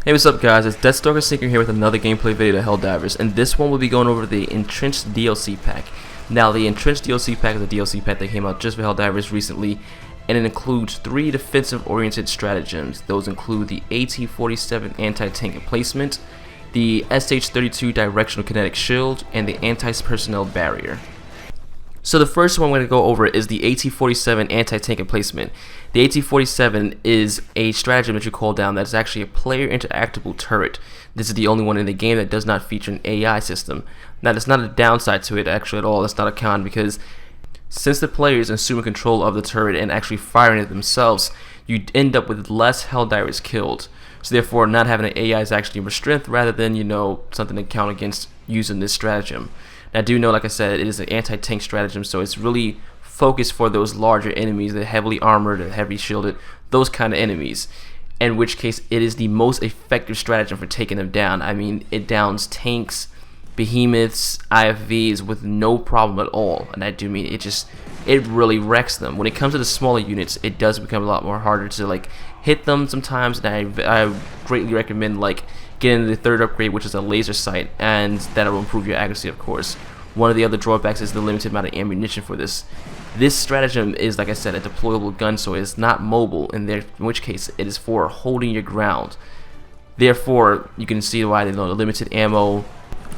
Hey, what's up guys, it's Deathstalker Sinker here with another gameplay video to Helldivers, and this one will be going over the Entrenched DLC pack. Now, the Entrenched DLC pack is a DLC pack that came out just for Helldivers recently, and it includes 3 defensive-oriented stratagems. Those include the AT-47 anti-tank emplacement, the SH-32 directional kinetic shield, and the anti-personnel barrier. So the first one I'm going to go over is the AT-47 anti-tank emplacement. The AT-47 is a stratagem that you call down that is actually a player interactable turret. This is the only one in the game that does not feature an AI system. Now, that's not a downside to it actually at all. That's not a con, because since the players assume control of the turret and actually firing it themselves, you end up with less Helldivers killed. So therefore, not having an AI is actually a strength rather than, something to count against using this stratagem. I do know, like I said, it is an anti-tank stratagem, so it's really focused for those larger enemies, the heavily armored, the heavy shielded, those kind of enemies. In which case, it is the most effective stratagem for taking them down. I mean, it downs tanks, behemoths, IFVs with no problem at all. And I do mean it really wrecks them. When it comes to the smaller units, it does become a lot more harder to hit them sometimes. And I greatly recommend getting the third upgrade, which is a laser sight, and that will improve your accuracy, of course. One of the other drawbacks is the limited amount of ammunition for this. This stratagem is, like I said, a deployable gun, so it's not mobile, in which case it is for holding your ground. Therefore, you can see why they know the limited ammo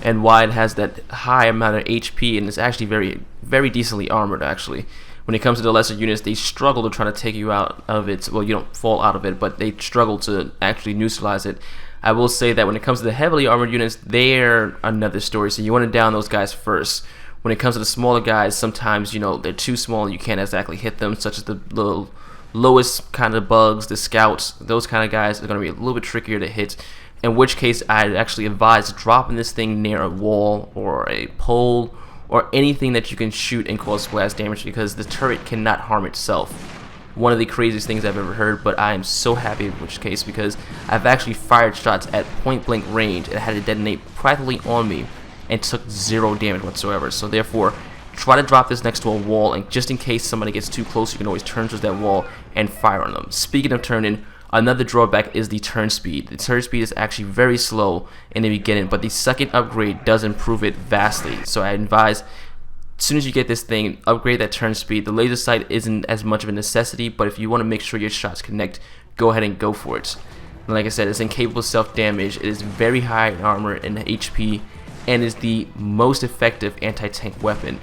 and why it has that high amount of HP, and it's actually very, very decently armored, actually. When it comes to the lesser units, they struggle to try to take you out of it. Well, you don't fall out of it, but they struggle to actually neutralize it. I will say that when it comes to the heavily armored units, they're another story, so you want to down those guys first. When it comes to the smaller guys, sometimes, they're too small, you can't exactly hit them, such as the lowest kind of bugs, the scouts. Those kind of guys are going to be a little bit trickier to hit, in which case I'd actually advise dropping this thing near a wall or a pole or anything that you can shoot and cause splash damage, because the turret cannot harm itself. One of the craziest things I've ever heard, but I am so happy in which case, because I've actually fired shots at point blank range and had it detonate practically on me and took 0 damage whatsoever. So therefore, try to drop this next to a wall, and just in case somebody gets too close, you can always turn towards that wall and fire on them. Speaking of turning, another drawback is the turn speed. The turn speed is actually very slow in the beginning, but the second upgrade does improve it vastly. So I advise, as soon as you get this thing, upgrade that turn speed. The laser sight isn't as much of a necessity, but if you want to make sure your shots connect, go ahead and go for it. And like I said, it's incapable of self-damage, it is very high in armor and HP, and is the most effective anti-tank weapon.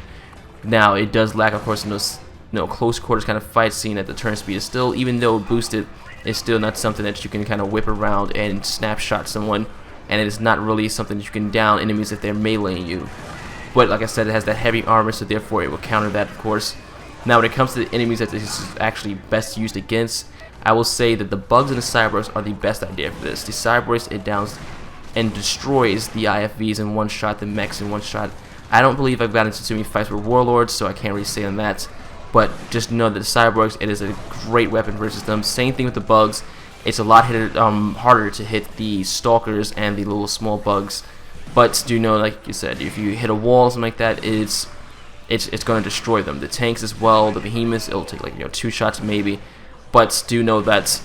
Now, it does lack, of course, in those close quarters kind of fight scene that the turn speed is still, even though boosted, it's still not something that you can kind of whip around and snapshot someone, and it is not really something that you can down enemies if they're meleeing you. But like I said, it has that heavy armor, so therefore it will counter that, of course. Now, when it comes to the enemies that this is actually best used against, I will say that the bugs and the cyborgs are the best idea for this. The cyborgs, it downs and destroys the IFVs in one shot, the mechs in one shot. I don't believe I've gotten into too many fights with warlords, so I can't really say on that. But just know that the cyborgs, it is a great weapon versus them. Same thing with the bugs. It's a lot harder to hit the stalkers and the little small bugs. But do know, like you said, if you hit a wall or something like that, it's going to destroy them. The tanks as well, the behemoths, it'll take 2 shots maybe. But do know that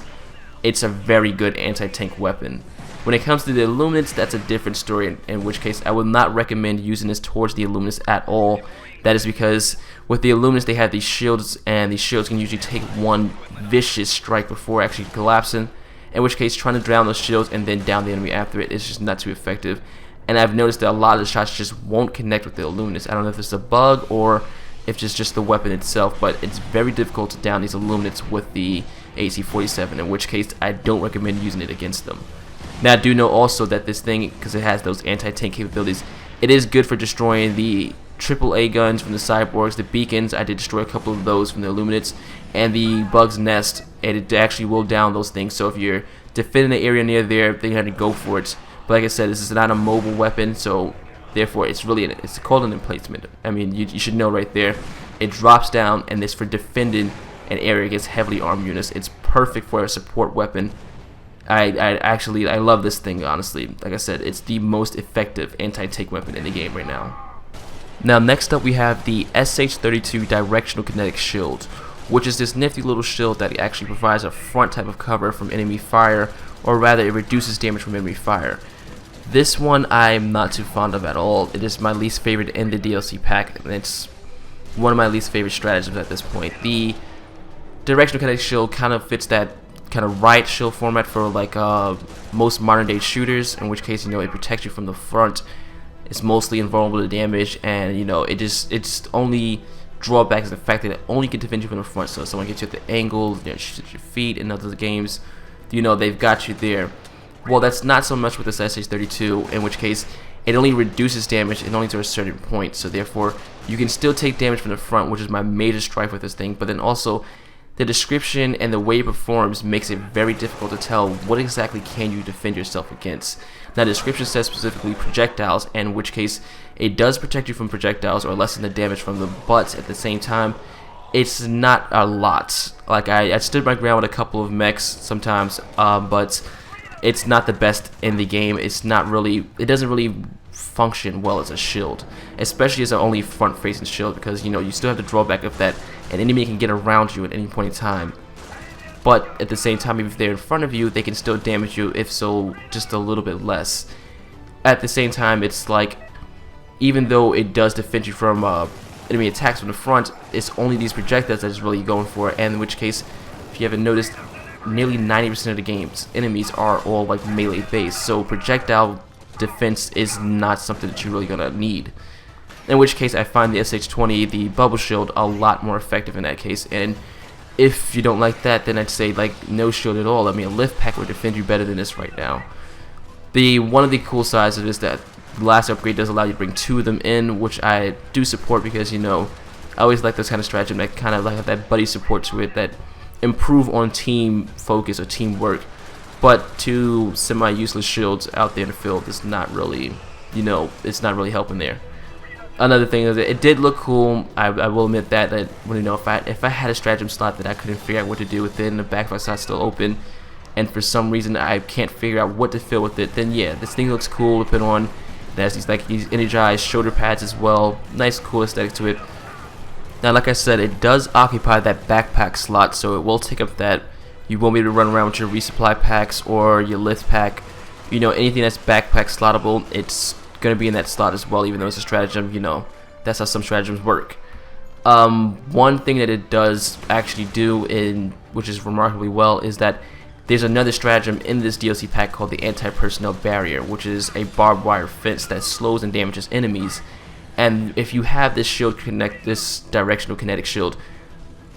it's a very good anti-tank weapon. When it comes to the Illuminates, that's a different story, in which case I would not recommend using this towards the Illuminates at all. That is because with the Illuminates, they have these shields, and these shields can usually take one vicious strike before actually collapsing, in which case trying to drown those shields and then down the enemy after it is just not too effective. And I've noticed that a lot of the shots just won't connect with the Illuminates. I don't know if it's a bug or if it's just the weapon itself, but it's very difficult to down these Illuminates with the AT-47, in which case I don't recommend using it against them. Now, I do know also that this thing, because it has those anti-tank capabilities, it is good for destroying the AAA guns from the cyborgs, the beacons. I did destroy a couple of those from the Illuminates, and the bug's nest, and it actually will down those things. So if you're defending the area near there, then you have to go for it. But like I said, this is not a mobile weapon, so therefore it's called an emplacement. I mean, you should know right there. It drops down, and it's for defending an area against heavily armed units. It's perfect for a support weapon. I love this thing, honestly. Like I said, it's the most effective anti-tank weapon in the game right now. Now, next up we have the SH-32 directional kinetic shield, which is this nifty little shield that actually provides a front type of cover from enemy fire or rather it reduces damage from enemy fire. This one I'm not too fond of at all. It is my least favorite in the DLC pack, and it's one of my least favorite stratagems at this point. The directional kinetic shield kind of fits that kind of right shield format for like most modern day shooters, in which case, you know, it protects you from the front. It's mostly invulnerable to damage, and you know, it's only drawback is the fact that it only can defend you from the front. So if someone gets you at the angle, you know, shoots at your feet. In other games, you know, they've got you there. Well, that's not so much with this SH-32, in which case it only reduces damage and only to a certain point. So therefore, you can still take damage from the front, which is my major strife with this thing. But then also, the description and the way it performs makes it very difficult to tell what exactly can you defend yourself against. Now, the description says specifically projectiles, in which case it does protect you from projectiles or lessen the damage from them, but at the same time, it's not a lot. Like, I stood my ground with a couple of mechs sometimes, but it's not the best in the game. It doesn't really function well as a shield, especially as an only front-facing shield, because you know you still have the drawback of that an enemy can get around you at any point in time. But at the same time, if they're in front of you, they can still damage you, if so, just a little bit less. At the same time, it's like, even though it does defend you from enemy attacks from the front, it's only these projectiles that it's really going for, and in which case, if you haven't noticed, nearly 90% of the game's enemies are all like melee based, so projectile defense is not something that you're really gonna need. In which case, I find the SH-20, the bubble shield, a lot more effective in that case. And if you don't like that, then I'd say like no shield at all. I mean, a lift pack would defend you better than this right now. One of the cool sides of it is that the last upgrade does allow you to bring 2 of them in, which I do support because, you know, I always like this kind of stratagem that kind of like have that buddy support to it that improve on team focus or teamwork. But 2 semi-useless shields out there in the field is not really, you know, it's not really helping there. Another thing is that it did look cool. I will admit that when, you know, if I had a stratagem slot that I couldn't figure out what to do with it, and the backfire slot's still open, and for some reason I can't figure out what to fill with it, then yeah, this thing looks cool to put on. It has these energized shoulder pads as well. Nice, cool aesthetic to it. Now, like I said, it does occupy that backpack slot, so it will take up that. You won't be able to run around with your resupply packs or your lift pack. You know, anything that's backpack slottable, it's going to be in that slot as well, even though it's a stratagem. You know, that's how some stratagems work. One thing that it does actually do, which is remarkably well, is that there's another stratagem in this DLC pack called the anti-personnel barrier, which is a barbed wire fence that slows and damages enemies. And if you have this shield this directional kinetic shield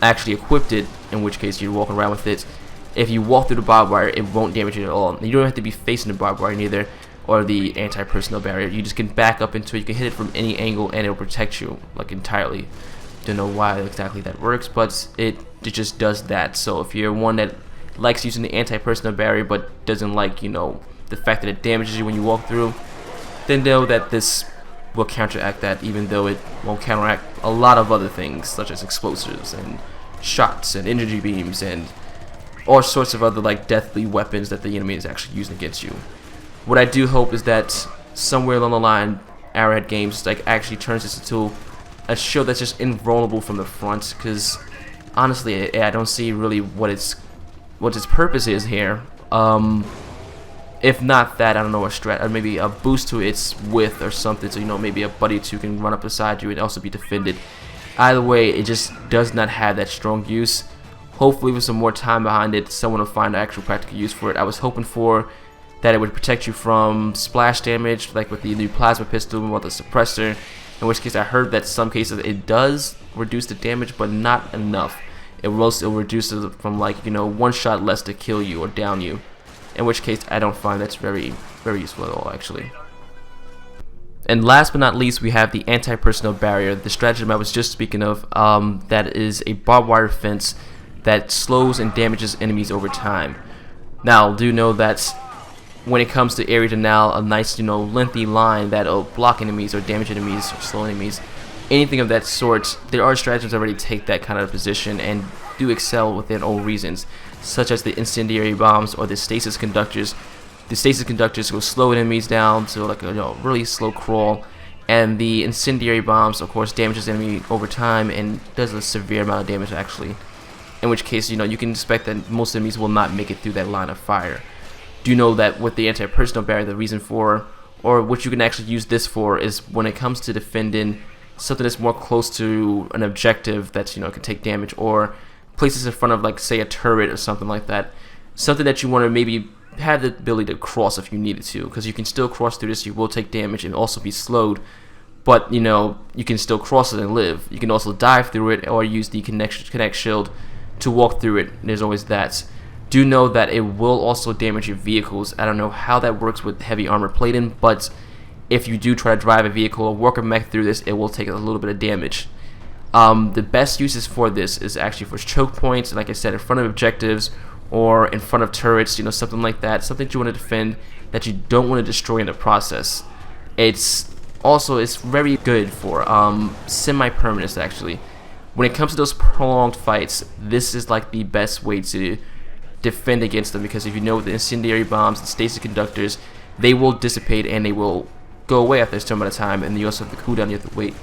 actually equipped, in which case you're walking around with it, if you walk through the barbed wire, it won't damage you at all. You don't have to be facing the barbed wire neither, or the anti-personnel barrier. You just can back up into it. You can hit it from any angle, and it'll protect you like entirely. Don't know why exactly that works, but it just does that. So if you're one that likes using the anti-personnel barrier but doesn't like, you know, the fact that it damages you when you walk through, then know that this will counteract that, even though it won't counteract a lot of other things such as explosives and shots and energy beams and all sorts of other like deathly weapons that the enemy is actually using against you. What I do hope is that somewhere along the line, Arrowhead Games like actually turns this into a show that's just invulnerable from the front, because honestly, I don't see really what its purpose is here. If not that, I don't know, a strat, or maybe a boost to its width or something, so you know, maybe a buddy or 2 can run up beside you and also be defended. Either way, it just does not have that strong use. Hopefully with some more time behind it, someone will find actual practical use for it. I was hoping for that it would protect you from splash damage, like with the new plasma pistol or the suppressor, in which case I heard that in some cases it does reduce the damage, but not enough. It will reduce it from, like, you know, 1 shot less to kill you or down you, in which case I don't find that's very useful at all, actually. And last but not least, we have the anti-personnel barrier, the stratagem I was just speaking of, that is a barbed wire fence that slows and damages enemies over time. Now, do know that when it comes to area denial, a nice, you know, lengthy line that'll block enemies or damage enemies or slow enemies, anything of that sort, there are stratagems that already take that kind of position and do excel within own reasons, such as the incendiary bombs or the stasis conductors. The stasis conductors will slow enemies down to like a, you know, really slow crawl, and the incendiary bombs, of course, damages enemy over time and does a severe amount of damage actually. In which case, you know, you can expect that most enemies will not make it through that line of fire. do know that with the anti-personnel barrier, the reason for, or what you can actually use this for, is when it comes to defending something that's more close to an objective that's, you know, can take damage, or places in front of, like, say, a turret or something like that. Something that you want to maybe have the ability to cross if you needed to, because you can still cross through this. You will take damage and also be slowed, but, you know, you can still cross it and live. You can also dive through it or use the Connect Shield to walk through it. There's always that. Do know that it will also damage your vehicles. I don't know how that works with heavy armor plating, but if you do try to drive a vehicle or work a mech through this, it will take a little bit of damage. The best uses for this is actually for choke points, like I said, in front of objectives or in front of turrets, you know, something like that, something that you want to defend that you don't want to destroy in the process. It's very good for semi-permanence, actually. When it comes to those prolonged fights, this is like the best way to defend against them, because if you know, with the incendiary bombs and stasis conductors, they will dissipate and they will go away after a certain amount of time, and you also have the cooldown you have to wait.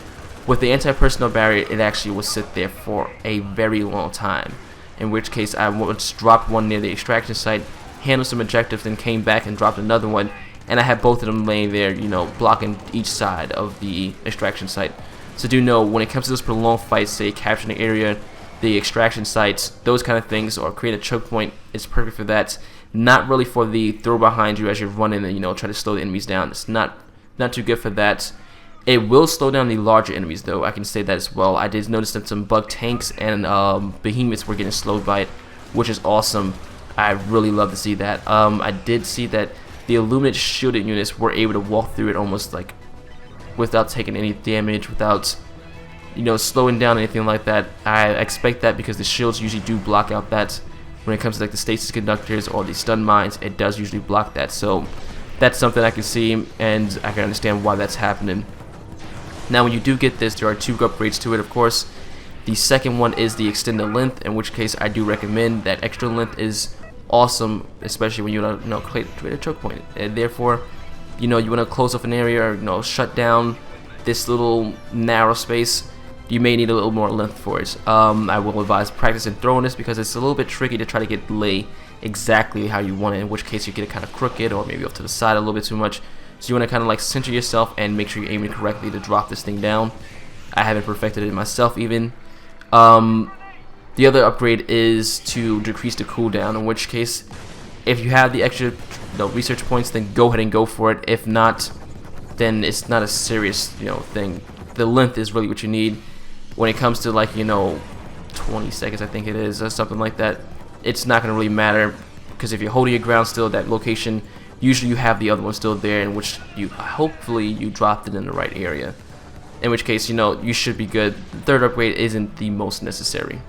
With the anti-personnel barrier, it actually will sit there for a very long time, in which case I once dropped one near the extraction site, handled some objectives, then came back and dropped another one, and I had both of them laying there, you know, blocking each side of the extraction site. So do know, when it comes to those prolonged fights, say capturing the area, the extraction sites, those kind of things, or create a choke point, is perfect for that. Not really for the throw behind you as you're running and, you know, try to slow the enemies down. It's not too good for that. It will slow down the larger enemies, though. I can say that as well. I did notice that some bug tanks and behemoths were getting slowed by it, which is awesome. I really love to see that. I did see that the illuminate shielded units were able to walk through it almost like without taking any damage, without, you know, slowing down anything like that. I expect that because the shields usually do block out that. When it comes to like the stasis conductors or the stun mines, it does usually block that. So that's something I can see, and I can understand why that's happening. Now, when you do get this, there are two upgrades to it, of course. The second one is the extended length, in which case I do recommend that extra length is awesome, especially when you want to, you know, create a choke point. And therefore, you know, you want to close off an area or, you know, shut down this little narrow space. You may need a little more length for it. I will advise practicing throwing this, because it's a little bit tricky to try to get lay exactly how you want it, in which case you get it kind of crooked or maybe off to the side a little bit too much. So you want to kind of like center yourself and make sure you're aiming correctly to drop this thing down. I haven't perfected it myself even. The other upgrade is to decrease the cooldown, in which case if you have the extra, you know, research points, then go ahead and go for it. If not, then it's not a serious, you know, thing. The length is really what you need. When it comes to, like, you know, 20 seconds I think it is, or something like that, it's not going to really matter, because if you're holding your ground still at that location, usually you have the other one still there, in which you hopefully you dropped it in the right area, in which case, you know, you should be good. The third upgrade isn't the most necessary.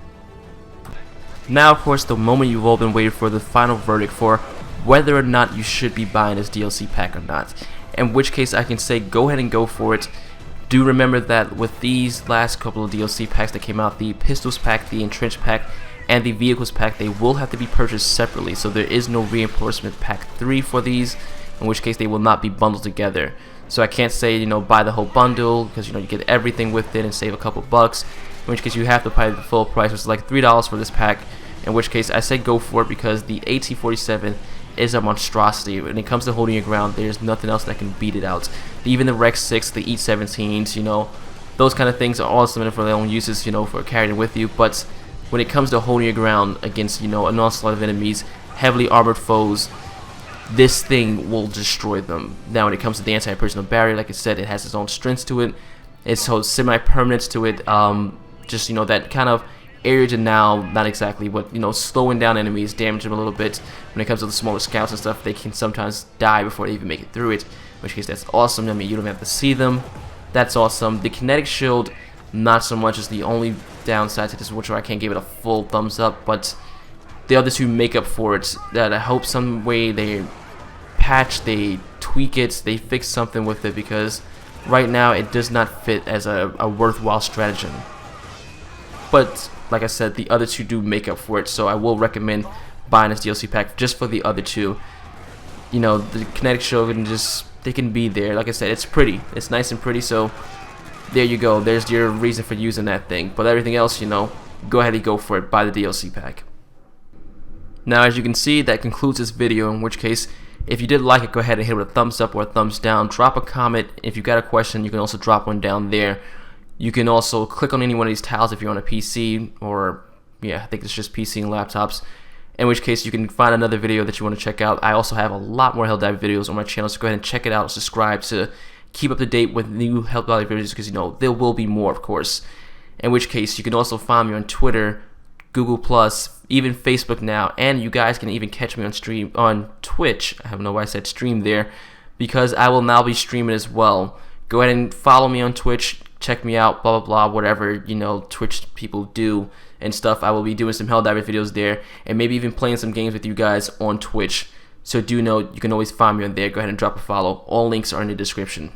Now, of course, the moment you've all been waiting for, the final verdict for whether or not you should be buying this DLC pack or not, in which case I can say go ahead and go for it. Do remember that with these last couple of DLC packs that came out, the Pistols pack, the Entrenched pack, and the Vehicles pack, they will have to be purchased separately. So there is no Reinforcement Pack 3 for these, in which case they will not be bundled together. So I can't say, you know, buy the whole bundle, because, you know, you get everything with it and save a couple bucks, in which case you have to pay the full price, which is like $3 for this pack, in which case I say go for it, because the AT-47 is a monstrosity. When it comes to holding your ground, there's nothing else that can beat it out. Even the Rex 6, the E-17s, you know, those kind of things are awesome for their own uses, you know, for carrying with you. But when it comes to holding your ground against, you know, an onslaught of enemies, heavily armored foes, this thing will destroy them. Now, when it comes to the anti-personnel barrier, like I said, it has its own strengths to it. It's whole semi-permanence to it. Just, you know, that kind of area to now, not exactly, but, you know, slowing down enemies, damaging them a little bit. When it comes to the smaller scouts and stuff, they can sometimes die before they even make it through it, in which case that's awesome. I mean, you don't have to see them. That's awesome. The kinetic shield, not so much, is the only downside to this, which I can't give it a full thumbs up, but the other two make up for it. That I hope some way they patch, they tweak it, they fix something with it, because right now it does not fit as a worthwhile stratagem. But like I said, the other two do make up for it, so I will recommend buying this DLC pack just for the other two. You know, the kinetic shield can just, they can be there. Like I said, it's pretty, it's nice and pretty, so there you go. There's your reason for using that thing. But everything else, you know, go ahead and go for it. Buy the DLC pack. Now, as you can see, that concludes this video, in which case, if you did like it, go ahead and hit it with a thumbs up or a thumbs down. Drop a comment. If you got a question, you can also drop one down there. You can also click on any one of these tiles if you're on a PC, or yeah, I think it's just PC and laptops, in which case you can find another video that you want to check out. I also have a lot more Helldivers videos on my channel, so go ahead and check it out. Subscribe to keep up to date with new Helldivers videos, because you know there will be more, of course. In which case, you can also find me on Twitter, Google+, even Facebook now, and you guys can even catch me on stream on Twitch. I don't know why I said stream there, because I will now be streaming as well. Go ahead and follow me on Twitch, check me out, blah blah blah, whatever you know Twitch people do and stuff. I will be doing some Helldivers videos there, and maybe even playing some games with you guys on Twitch. So do know you can always find me on there. Go ahead and drop a follow. All links are in the description.